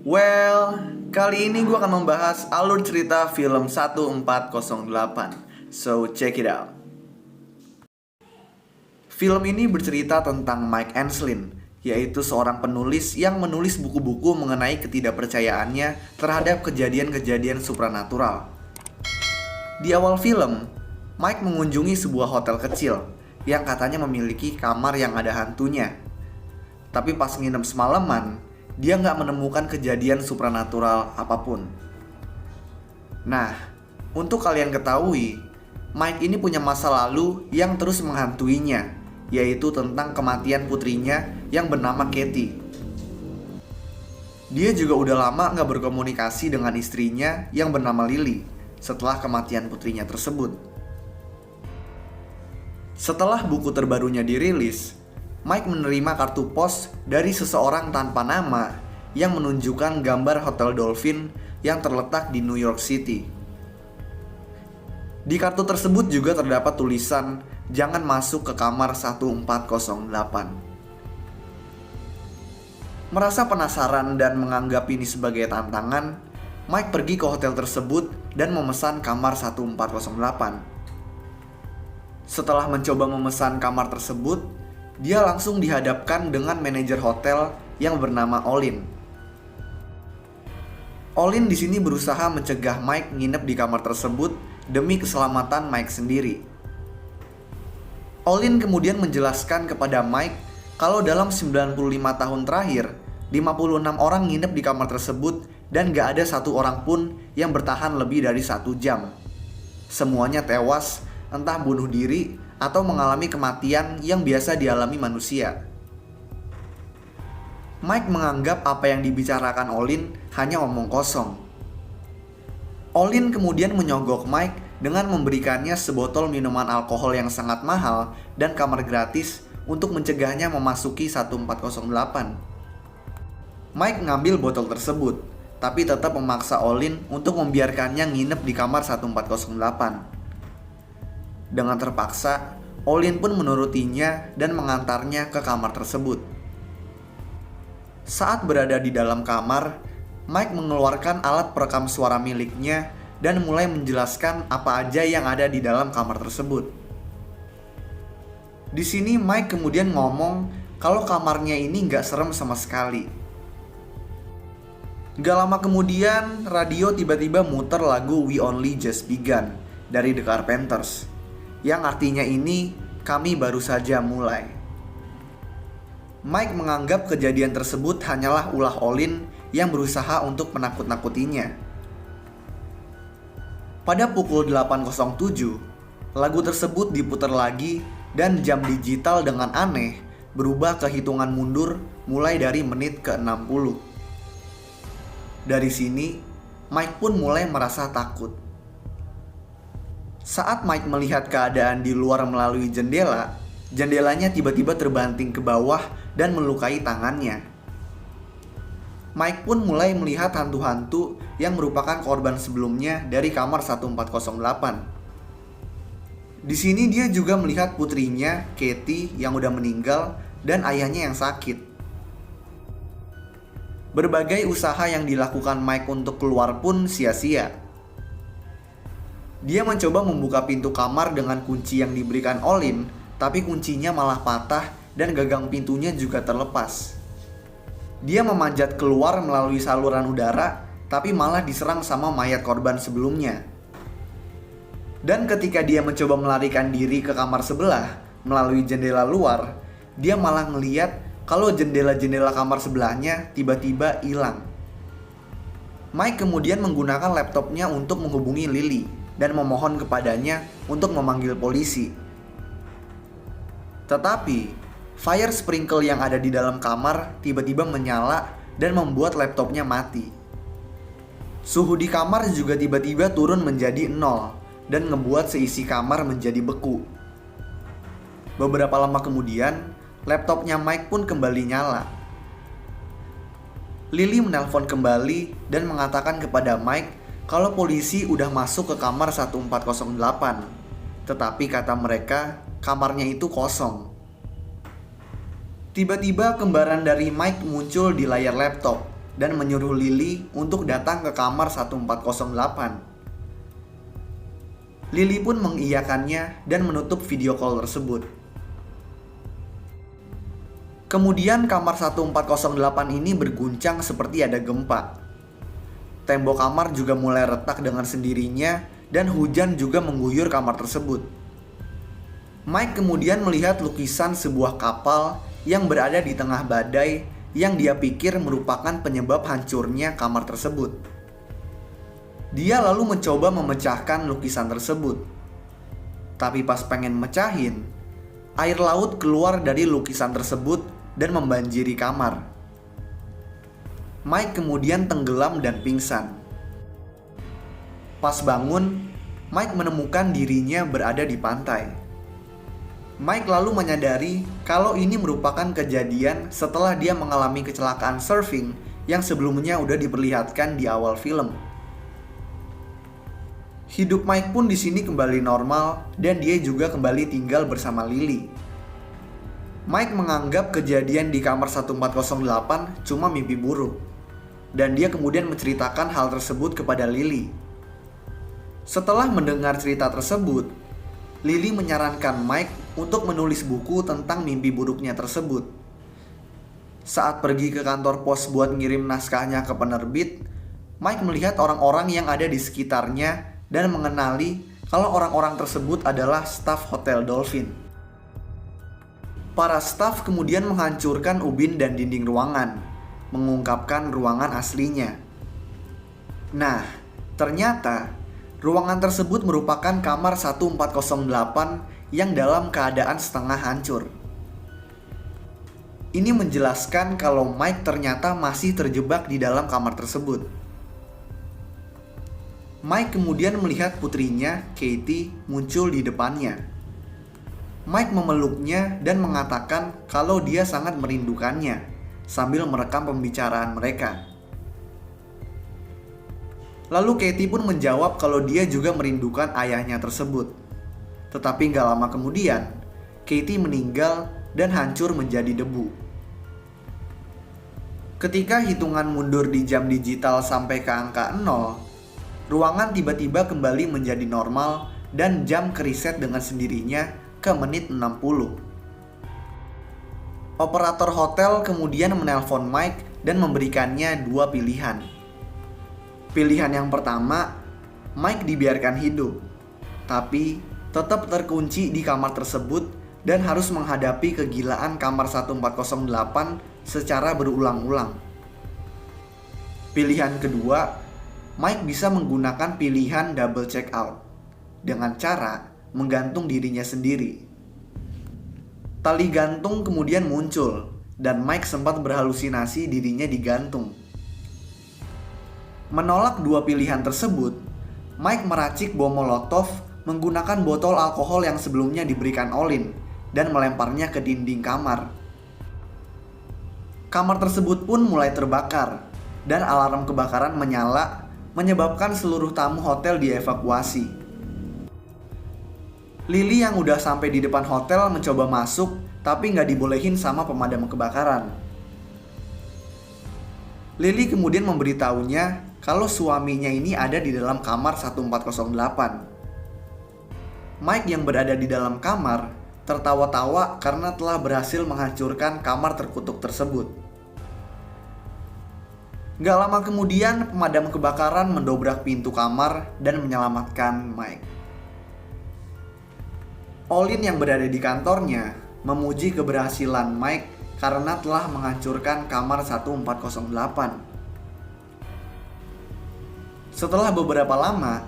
Well, kali ini gue akan membahas alur cerita film 1408. So, check it out. Film ini bercerita tentang Mike Enslin, yaitu seorang penulis yang menulis buku-buku mengenai ketidakpercayaannya terhadap kejadian-kejadian supranatural. Di awal film, Mike mengunjungi sebuah hotel kecil yang katanya memiliki kamar yang ada hantunya. Tapi pas nginep semalaman, dia nggak menemukan kejadian supranatural apapun. Nah, untuk kalian ketahui, Mike ini punya masa lalu yang terus menghantuinya, yaitu tentang kematian putrinya yang bernama Katie. Dia juga udah lama nggak berkomunikasi dengan istrinya yang bernama Lily setelah kematian putrinya tersebut. Setelah buku terbarunya dirilis, Mike menerima kartu pos dari seseorang tanpa nama yang menunjukkan gambar Hotel Dolphin yang terletak di New York City. Di kartu tersebut juga terdapat tulisan, "Jangan masuk ke kamar 1408". Merasa penasaran dan menganggap ini sebagai tantangan, Mike pergi ke hotel tersebut dan memesan kamar 1408. Setelah mencoba memesan kamar tersebut, dia langsung dihadapkan dengan manajer hotel yang bernama Olin. Olin di sini berusaha mencegah Mike nginep di kamar tersebut demi keselamatan Mike sendiri. Olin kemudian menjelaskan kepada Mike kalau dalam 95 tahun terakhir, 56 orang nginep di kamar tersebut dan gak ada satu orang pun yang bertahan lebih dari 1 jam. Semuanya tewas, entah bunuh diri atau mengalami kematian yang biasa dialami manusia. Mike menganggap apa yang dibicarakan Olin hanya omong kosong. Olin kemudian menyogok Mike dengan memberikannya sebotol minuman alkohol yang sangat mahal dan kamar gratis untuk mencegahnya memasuki 1408. Mike ngambil botol tersebut, tapi tetap memaksa Olin untuk membiarkannya nginep di kamar 1408. Dengan terpaksa, Olin pun menurutinya dan mengantarnya ke kamar tersebut. Saat berada di dalam kamar, Mike mengeluarkan alat perekam suara miliknya dan mulai menjelaskan apa aja yang ada di dalam kamar tersebut. Di sini Mike kemudian ngomong kalau kamarnya ini nggak serem sama sekali. Gak lama kemudian, radio tiba-tiba muter lagu We Only Just Begun dari The Carpenters, yang artinya ini, kami baru saja mulai. Mike menganggap kejadian tersebut hanyalah ulah Olin yang berusaha untuk menakut-nakutinya. Pada pukul 8.07, lagu tersebut diputar lagi dan jam digital dengan aneh berubah ke hitungan mundur mulai dari menit ke-60. Dari sini, Mike pun mulai merasa takut. Saat Mike melihat keadaan di luar melalui jendela, jendelanya tiba-tiba terbanting ke bawah dan melukai tangannya. Mike pun mulai melihat hantu-hantu yang merupakan korban sebelumnya dari kamar 1408. Di sini dia juga melihat putrinya, Katie, yang udah meninggal dan ayahnya yang sakit. Berbagai usaha yang dilakukan Mike untuk keluar pun sia-sia. Dia mencoba membuka pintu kamar dengan kunci yang diberikan Olin, tapi kuncinya malah patah dan gagang pintunya juga terlepas. Dia memanjat keluar melalui saluran udara, tapi malah diserang sama mayat korban sebelumnya. Dan ketika dia mencoba melarikan diri ke kamar sebelah melalui jendela luar, dia malah ngeliat kalau jendela-jendela kamar sebelahnya tiba-tiba hilang. Mike kemudian menggunakan laptopnya untuk menghubungi Lily dan memohon kepadanya untuk memanggil polisi. Tetapi, fire sprinkle yang ada di dalam kamar tiba-tiba menyala dan membuat laptopnya mati. Suhu di kamar juga tiba-tiba turun menjadi 0 dan ngebuat seisi kamar menjadi beku. Beberapa lama kemudian, laptopnya Mike pun kembali nyala. Lily menelpon kembali dan mengatakan kepada Mike kalau polisi udah masuk ke kamar 1408. Tetapi kata mereka, kamarnya itu kosong. Tiba-tiba kembaran dari Mike muncul di layar laptop dan menyuruh Lily untuk datang ke kamar 1408. Lily pun mengiyakannya dan menutup video call tersebut. Kemudian kamar 1408 ini berguncang seperti ada gempa. Tembok kamar juga mulai retak dengan sendirinya dan hujan juga mengguyur kamar tersebut. Mike kemudian melihat lukisan sebuah kapal yang berada di tengah badai yang dia pikir merupakan penyebab hancurnya kamar tersebut. Dia lalu mencoba memecahkan lukisan tersebut. Tapi pas pengen mecahin, air laut keluar dari lukisan tersebut dan membanjiri kamar. Mike kemudian tenggelam dan pingsan. Pas bangun, Mike menemukan dirinya berada di pantai. Mike lalu menyadari kalau ini merupakan kejadian setelah dia mengalami kecelakaan surfing yang sebelumnya udah diperlihatkan di awal film. Hidup Mike pun di sini kembali normal dan dia juga kembali tinggal bersama Lily. Mike menganggap kejadian di kamar 1408 cuma mimpi buruk dan dia kemudian menceritakan hal tersebut kepada Lily. Setelah mendengar cerita tersebut, Lily menyarankan Mike untuk menulis buku tentang mimpi buruknya tersebut. Saat pergi ke kantor pos buat ngirim naskahnya ke penerbit, Mike melihat orang-orang yang ada di sekitarnya dan mengenali kalau orang-orang tersebut adalah staf Hotel Dolphin. Para staf kemudian menghancurkan ubin dan dinding ruangan, mengungkapkan ruangan aslinya. Nah, ternyata ruangan tersebut merupakan kamar 1408 yang dalam keadaan setengah hancur. Ini menjelaskan kalau Mike ternyata masih terjebak di dalam kamar tersebut. Mike kemudian melihat putrinya, Katie, muncul di depannya. Mike memeluknya dan mengatakan kalau dia sangat merindukannya, sambil merekam pembicaraan mereka. Lalu Katie pun menjawab kalau dia juga merindukan ayahnya tersebut. Tetapi gak lama kemudian, Katie meninggal dan hancur menjadi debu. Ketika hitungan mundur di jam digital sampai ke angka 0, ruangan tiba-tiba kembali menjadi normal dan jam kereset dengan sendirinya ke menit 60. Operator hotel kemudian menelpon Mike dan memberikannya dua pilihan. Pilihan yang pertama, Mike dibiarkan hidup, tapi tetap terkunci di kamar tersebut dan harus menghadapi kegilaan kamar 1408 secara berulang-ulang. Pilihan kedua, Mike bisa menggunakan pilihan double check out dengan cara menggantung dirinya sendiri. Tali gantung kemudian muncul dan Mike sempat berhalusinasi dirinya digantung. Menolak dua pilihan tersebut, Mike meracik bom molotov menggunakan botol alkohol yang sebelumnya diberikan Olin dan melemparnya ke dinding kamar. Kamar tersebut pun mulai terbakar dan alarm kebakaran menyala, menyebabkan seluruh tamu hotel dievakuasi. Lily yang udah sampai di depan hotel mencoba masuk, tapi nggak dibolehin sama pemadam kebakaran. Lily kemudian memberitahunya kalau suaminya ini ada di dalam kamar 1408. Mike yang berada di dalam kamar tertawa-tawa karena telah berhasil menghancurkan kamar terkutuk tersebut. Gak lama kemudian, pemadam kebakaran mendobrak pintu kamar dan menyelamatkan Mike. Olin yang berada di kantornya memuji keberhasilan Mike karena telah menghancurkan kamar 1408. Setelah beberapa lama,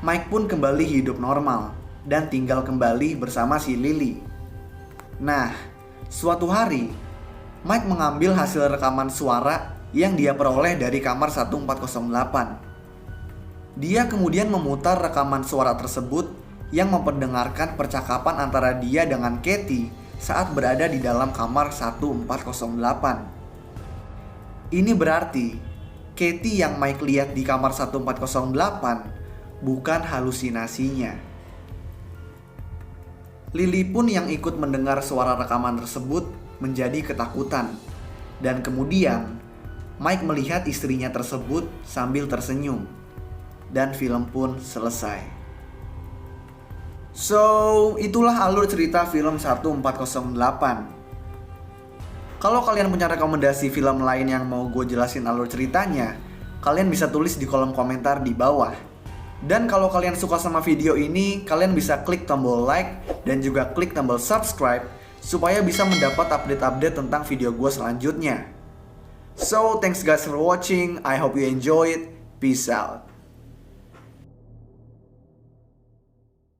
Mike pun kembali hidup normal dan tinggal kembali bersama si Lily. Nah, suatu hari, Mike mengambil hasil rekaman suara yang dia peroleh dari kamar 1408. Dia kemudian memutar rekaman suara tersebut yang memperdengarkan percakapan antara dia dengan Katie saat berada di dalam kamar 1408. Ini berarti Katie yang Mike lihat di kamar 1408 bukan halusinasinya. Lily pun yang ikut mendengar suara rekaman tersebut menjadi ketakutan. Dan kemudian Mike melihat istrinya tersebut sambil tersenyum. Dan film pun selesai. So, itulah alur cerita film 1408. Kalau kalian punya rekomendasi film lain yang mau gue jelasin alur ceritanya, kalian bisa tulis di kolom komentar di bawah. Dan kalau kalian suka sama video ini, kalian bisa klik tombol like dan juga klik tombol subscribe supaya bisa mendapat update-update tentang video gue selanjutnya. So, thanks guys for watching. I hope you enjoy it. Peace out.